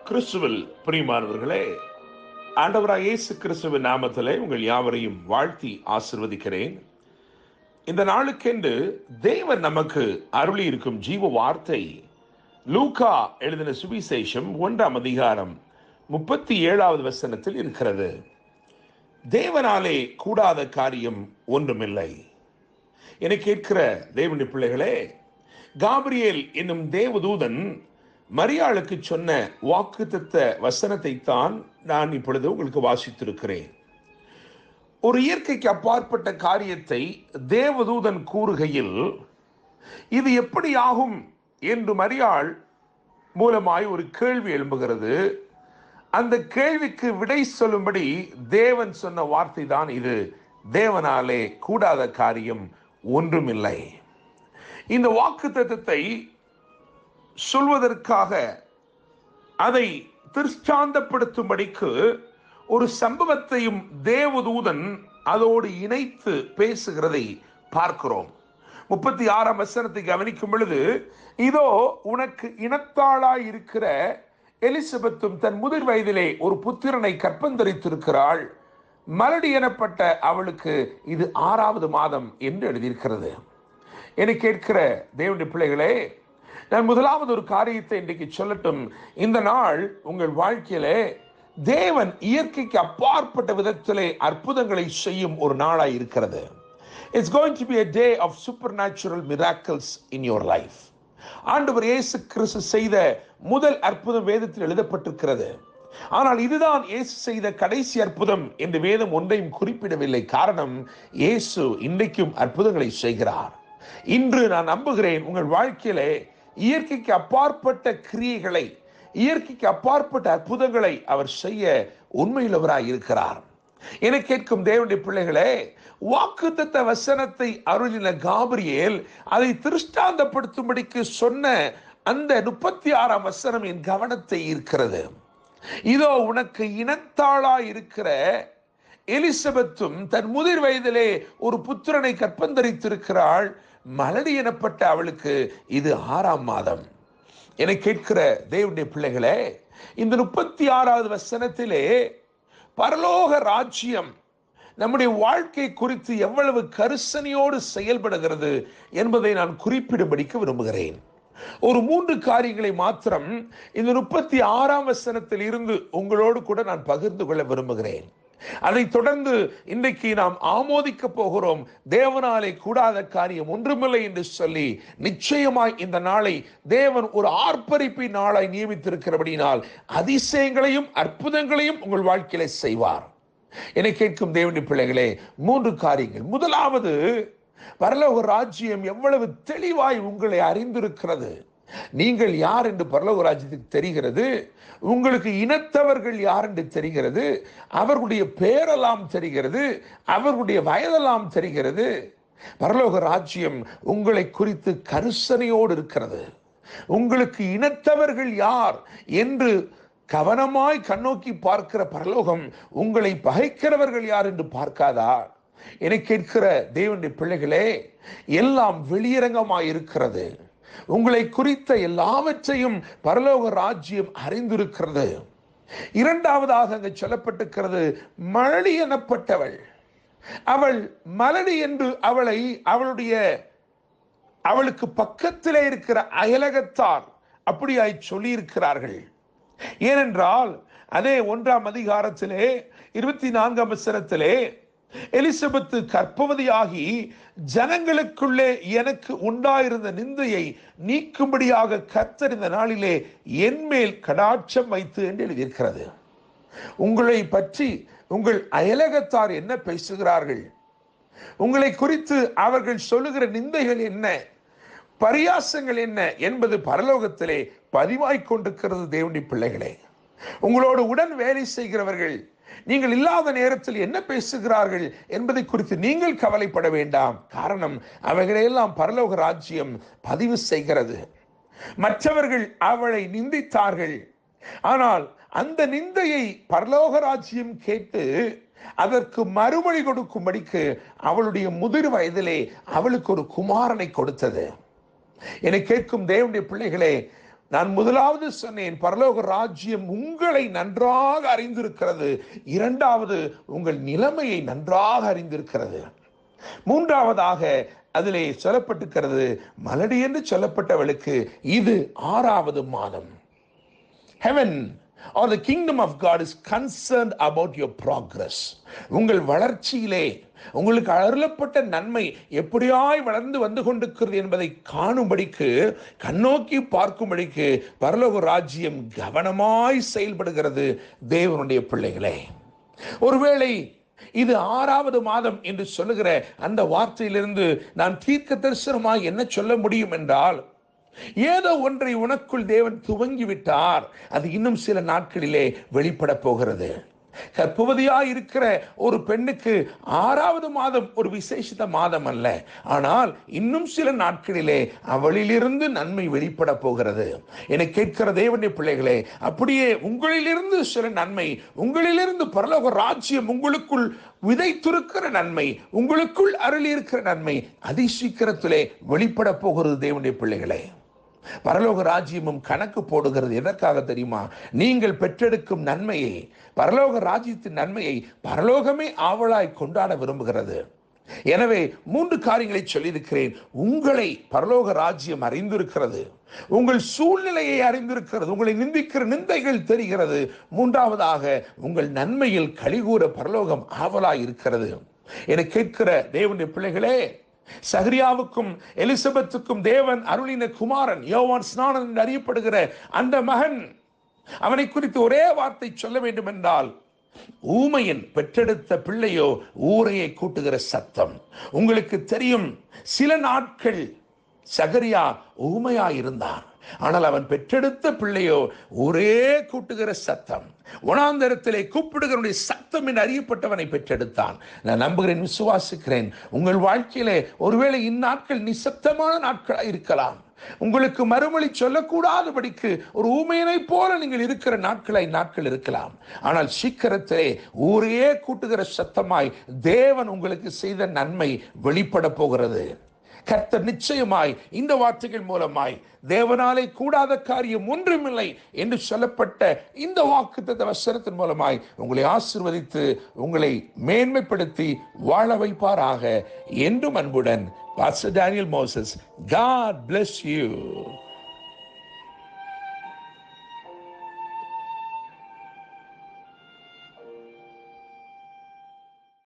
கிறிஸ்துவில் பிரியமானவர்களே, ஆண்டவராய் இயேசு கிறிஸ்துவின் நாமத்திலே உங்கள் யாவரையும் வாழ்த்தி ஆசிர்வதிக்கிறேன். இந்த நாளுக்கென்று தேவன் நமக்கு அருளி இருக்கும் ஜீவ வார்த்தை லூக்கா எழுதின சுவிசேஷம் 1ஆம் அதிகாரம் 37வது வசனத்தில் இருக்கிறது. தேவனாலே கூடாத காரியம் ஒன்றுமில்லை. என கேட்கிற தேவனுடைய பிள்ளைகளே, காபிரியேல் என்னும் தேவதூதன் மரியாளுக்கு சொன்ன வாக்குத்தத்த வசனத்தை தான் நான் இப்பொழுது உங்களுக்கு வாசித்திருக்கிறேன். ஒரு இயற்கைக்கு அப்பாற்பட்ட காரியத்தை தேவதூதன் கூறுகையில் இது எப்படி ஆகும் என்று மரியாள் மூலமாய் ஒரு கேள்வி எழும்புகிறது. அந்த கேள்விக்கு விடை சொல்லும்படி தேவன் சொன்ன வார்த்தை தான் இது. தேவனாலே கூடாத காரியம் ஒன்றுமில்லை. இந்த வாக்குத்தத்தத்தை சொல்வதற்காக அதை திருஷ்டாந்தப்படுத்தும்படிக்கு ஒரு சம்பவத்தையும் தேவதூதன் அதோடு இணைத்து பேசுகிறதை பார்க்கிறோம். 36ஆம் வசனத்தை கவனிக்கும் பொழுது, இதோ உனக்கு இனத்தாளாய் இருக்கிற எலிசபெத்தும் தன் முதிர் வயதிலே ஒரு புத்திரனை கற்பந்தரித்திருக்கிறாள். மலடி எனப்பட்ட அவளுக்கு இது 6வது மாதம் என்று எழுதியிருக்கிறது. என கேட்கிற தேவனுடைய பிள்ளைகளே, நான் முதலாவது ஒரு காரியத்தை இன்றைக்கு சொல்லட்டும். இந்த நாள் உங்கள் வாழ்க்கையிலே தேவன் இயற்கைக்கு அப்பாற்பட்ட விதத்திலே அற்புதங்களை செய்யும் ஒரு நாளாய் இருக்கிறது. It's going to be a day of supernatural miracles in your life. ஆண்டவர் இயேசு கிறிஸ்து செய்த முதல் அற்புதம் வேதத்தில் எழுதப்பட்டிருக்கிறது. ஆனால் இதுதான் இயேசு செய்த கடைசி அற்புதம் என்று வேதம் ஒன்றையும் குறிப்பிடவில்லை. காரணம், இயேசு இன்றைக்கும் அற்புதங்களை செய்கிறார். இன்று நான் நம்புகிறேன் உங்கள் வாழ்க்கையிலே இயற்கைக்கு அப்பாற்பட்ட கிரியைகளை, இயற்கைக்கு அப்பாற்பட்ட அற்புதங்களை அவர் செய்ய உண்மையுள்ளவராய் இருக்கிறார். என கேட்கும் தேவனுடைய பிள்ளைகளே, வாக்குத்தத்த வசனத்தை அருளின காபிரியேல் அதை திருஷ்டாந்தப்படுத்தும்படிக்கு சொன்ன அந்த 36ஆம் வசனம் என் கவனத்தை ஈர்க்கிறது. இதோ உனக்கு இனத்தாளாய் இருக்கிற எலிசபெத்தும் தன் முதிர் வயதிலே ஒரு புத்திரனை கற்பந்தரித்திருக்கிறாள். மலடி எனப்பட்ட அவளுக்கு இது 6ஆம் மாதம். என கேட்கிற தேவனுடைய பிள்ளைகளே, இந்த 36வது வசனத்திலே பரலோக ராஜ்யம் நம்முடைய வாழ்க்கை குறித்து எவ்வளவு கரிசனையோடு செயல்படுகிறது என்பதை நான் குறிப்பிடும்படிக்கு விரும்புகிறேன். ஒரு 3 காரியங்களை மாத்திரம் இந்த 36ஆம் வசனத்தில் இருந்து உங்களோடு கூட நான் பகிர்ந்து கொள்ள விரும்புகிறேன். அதை தொடர்ந்து இன்றைக்கு நாம் ஆமோதிக்க போகிறோம். தேவனாலே கூடாத காரியம் ஒன்றுமில்லை என்று சொல்லி நிச்சயமாய் இந்த நாளை தேவன் ஒரு ஆர்ப்பரிப்பின் நாளாய் நியமித்திருக்கிறபடினால் அதிசயங்களையும் அற்புதங்களையும் உங்கள் வாழ்க்கையில செய்வார். என்னை கேட்கும் தேவனுடைய பிள்ளைகளே, 3 காரியங்கள். முதலாவது, பரலோக ராஜ்யம் எவ்வளவு தெளிவாய் உங்களை அறிந்திருக்கிறது. நீங்கள் யார் என்று பரலோக ராஜ்யத்துக்கு தெரிகிறது. உங்களுக்கு இனத்தவர்கள் யார் என்று தெரிகிறது. அவர்களுடைய பேரெல்லாம் தெரிகிறது. அவர்களுடைய வயதெல்லாம் தெரிகிறது. பரலோக ராஜ்யம் உங்களை குறித்து கரிசனையோடு இருக்கிறது. உங்களுக்கு இனத்தவர்கள் யார் என்று கவனமாய் கண்ணோக்கி பார்க்கிற பரலோகம் உங்களை பகைக்கிறவர்கள் யார் என்று பார்க்காதா? என கேட்கிற தேவனுடைய பிள்ளைகளே, எல்லாம் வெளியரங்கமாய் இருக்கிறது. உங்களை குறித்த எல்லாவற்றையும் பரலோக ராஜ்யம் அறிந்திருக்கிறது. இரண்டாவதாக அங்கு சொல்லப்பட்டிருக்கிறது, மலடி எனப்பட்டவள். அவள் மலடி என்று அவளுக்கு பக்கத்திலே இருக்கிற அயலகத்தார் அப்படியாய் சொல்லி இருக்கிறார்கள். ஏனென்றால் அதே 1ஆம் அதிகாரத்திலே 24ஆம் வசனத்திலே, எலிசபெத்து கர்ப்பவதியாகி ஜனங்களுக்குள்ளே எனக்கு உண்டாயிருந்த நிந்தையை நீக்கும்படியாக கர்த்தர் இந்த நாளிலே என்மேல் கடாட்சம் வைத்து என்று எழுதியிருக்கிறது. உங்களை பற்றி உங்கள் அயலகத்தார் என்ன பேசுகிறார்கள்? உங்களை குறித்து அவர்கள் சொல்லுகிற நிந்தைகள் என்ன, பரியாசங்கள் என்ன என்பது பரலோகத்திலே பதிவாய்க் கொண்டிருக்கிறது. தேவனுடைய பிள்ளைகளே, உங்களோடு உடன் வேலை செய்கிறவர்கள் நீங்கள் இல்லாத நேரத்தில் என்ன பேசுகிறார்கள் என்பதை குறித்து நீங்கள் கவலைப்பட வேண்டாம். காரணம், அவைகளையெல்லாம் பரலோக ராஜ்யம் பதிவு செய்கிறது. மற்றவர்கள் அவளை நிந்தித்தார்கள். ஆனால் அந்த நிந்தையை பரலோக ராஜ்யம் கேட்டு அதற்கு மறுமொழி கொடுக்கும்படிக்கு அவளுடைய முதிர் வயதிலே அவளுக்கு ஒரு குமாரனை கொடுத்தது. என்னை கேட்கும் தேவனுடைய பிள்ளைகளே, நான் முதலாவது சொன்னேன், பரலோக ராஜ்யம் உங்களை நன்றாக அறிந்திருக்கிறது. இரண்டாவது, உங்கள் நிலைமையை நன்றாக அறிந்திருக்கிறது. மூன்றாவதாக அதிலே சொல்லப்பட்டிருக்கிறது, மலடி என்று சொல்லப்பட்டவளுக்கு இது 6வது மாதம். Heaven or the kingdom of God is concerned about your progress. உங்கள் வளர்ச்சியிலே உங்களுக்கு அருளப்பட்ட நன்மை எப்படியாய் வளர்ந்து வந்து கொண்டிருக்கிறது என்பதை காணும்படிக்கு, கண்ணோக்கி பார்க்கும்படிக்கு பரலோக ராஜ்யம் கவனமாய் செயல்படுகிறது. தேவனுடைய பிள்ளைகளே, ஒருவேளை இது 6வது மாதம் என்று சொல்லுகிற அந்த வார்த்தையிலிருந்து நான் தீர்க்க தரிசனமாய் என்ன சொல்ல முடியும் என்றால், ஏதோ ஒன்றை உனக்குள் தேவன் துவங்கிவிட்டார், அது இன்னும் சில நாட்களிலே வெளிப்பட போகிறது. கர்ப்பவதியாய் இருக்கிற ஒரு பெண்ணுக்கு 6வது மாதம் ஒரு விசேஷித்த மாதம் அல்ல, ஆனால் இன்னும் சில நாட்களிலே அவளிலிருந்து நன்மை வெளிப்பட போகிறது. என கேட்கிற தேவனுடைய பிள்ளைகளே, அப்படியே உங்களிலிருந்து சில நன்மை, உங்களிலிருந்து பரலோக ராஜ்யம் உங்களுக்குள் விதைத்திருக்கிற நன்மை, உங்களுக்குள் அருளி இருக்கிற நன்மை அதிசீக்கிரத்திலே வெளிப்பட போகிறது. தேவனுடைய பிள்ளைகளே, பரலோக ராஜ்யமும் கணக்கு போடுகிறது. எதற்காக தெரியுமா? நீங்கள் பெற்றெடுக்கும் நன்மையை, பரலோக ராஜ்யத்தின் நன்மையை பரலோகமே ஆவலாய் கொண்டாட விரும்புகிறது. எனவே 3 காரியங்களை சொல்லியிருக்கிறேன். உங்களை பரலோக ராஜ்யம் அறிந்திருக்கிறது, உங்கள் சூழ்நிலையை அறிந்திருக்கிறது, உங்களை நிந்திக்கிற நிந்தைகள் தெரிகிறது. மூன்றாவதாக, உங்கள் நன்மையில் கலிகூற பரலோகம் ஆவலாய் இருக்கிறது. என கேட்கிற தேவனுடைய பிள்ளைகளே, சகரியாவுக்கும் எலிசபெத்துக்கும் தேவன் அருளின குமாரன் யோவான் ஸ்நானன் என்று அறியப்படுகிற அந்த மகன், அவனை குறித்து ஒரே வார்த்தை சொல்ல வேண்டும் என்றால், ஊமையன் பெற்றெடுத்த பிள்ளையோ ஊரையை கூட்டுகிற சத்தம். உங்களுக்கு தெரியும், சில நாட்கள் சகரியா ஊமையாயிருந்தார், ஆனால் அவன் பெற்றெடுத்த பிள்ளையோ ஒரே கூட்டுகிற சத்தம், வனாந்தரத்திலே கூப்பிடுகிற சத்தம் என்று அறியப்பட்டவனை பெற்றெடுத்தான். நான் நம்புகிறேன், விசுவாசிக்கிறேன், உங்கள் வாழ்க்கையிலே ஒருவேளை இந்நாட்கள் நிசப்தமான நாட்களாக இருக்கலாம். உங்களுக்கு மறுமொழி சொல்லக்கூடாதபடிக்கு ஒரு ஊமையனை போல நீங்கள் இருக்கிற நாட்கள் இருக்கலாம். ஆனால் சீக்கிரத்திலே ஊரே கூட்டுகிற சத்தமாய் தேவன் உங்களுக்கு செய்த நன்மை வெளிப்பட போகிறது. கர்த்தர் நிச்சயமாய் இந்த வார்த்தைகள் மூலமாய் தேவனாலே கூடாத காரியம் ஒன்றுமில்லை என்று சொல்லப்பட்ட இந்த வாக்குத்தத்த வசனத்தின் மூலமாய் உங்களை ஆசீர்வதித்து உங்களை மேன்மைப்படுத்தி வாழ வைப்பாராக. என்றும் அன்புடன் pastor Daniel Moses. God bless you.